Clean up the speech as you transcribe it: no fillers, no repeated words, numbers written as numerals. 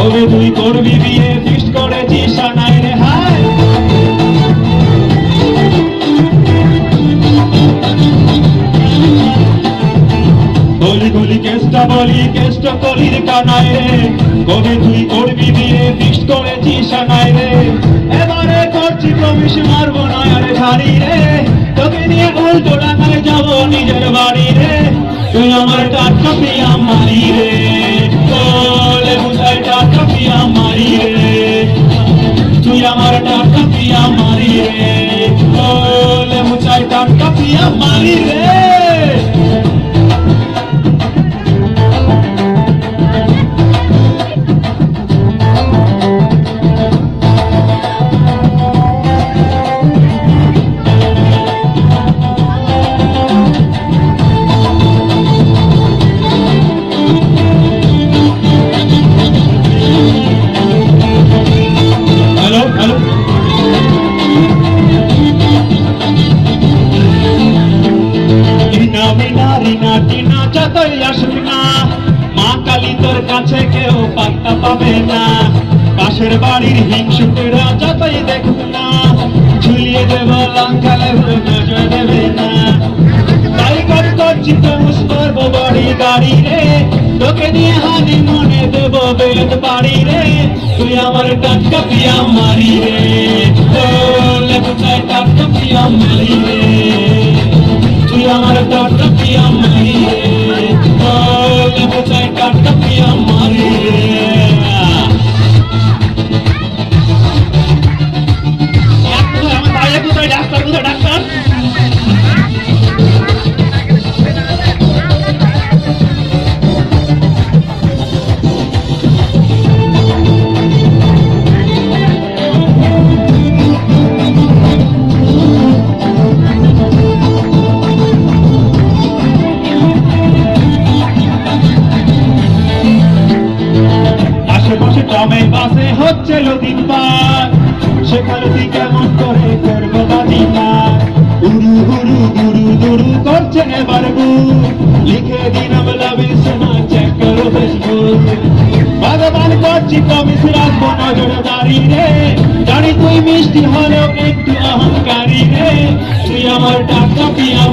কবে তুই করবি বিয়ে ফিক্সড করেছিস সানায় রে হায় গলি গলি কেষ্টা বলি কেষ্ট কলির কানায় রে কবে তুই করবি বিয়ে ফিক্সড করেছিস সানায় রে এবারে করছি প্রমিস মারবো না আরে ছাড়ি রে তোকে নিয়ে উল্টো ডাঙায় যাবো নিজের বাড়ি রে তুই আমার টাটকা পিয়া মারি রে বলে বুঝাই টাটকা পিয়া মারি রে তুই আমার টাটকা পিয়া মারি রে বলে বুঝাই টাটকা পিয়া মারি রে মা কালী তোর কাছে কেউ পাত্তা পাবে না পাশের বাড়ির হিংসুকেরা যতই দেখুক না ঝুলিয়ে দেব লঙ্কালে নজর দেবে না তাই করছি তো মুসবো বাড়ি গাড়ি রে তোকে নিয়ে হানি মনে দেব বেদ বাড়ি রে তুই আমার টাটকা পিয়া মারি রে বলে বুঝাই টাটকা পিয়া মারি রে তুই আমার টাটকা পিয়া মারি রে বলে বুঝাই টাটকা পিয়া মারি রে আমার ভাইয়া কোথায় ডাক্তার কোথায় ডাক্তার টমে বাসে হচ্ছিল দিনবার সেখানে তুই কেমন করে করবো বাদিনার উড়ু উড়ু গুরু দুরু করছে এবার লিখে দিলাম লাভিস না চেক করো ফেসবুক ভগবান করছি প্রমিস রাখবো নজরদারি রে জানি তুই মিষ্টি হলেও একটু অহংকারী রে তুই আমার টাকা পিয়া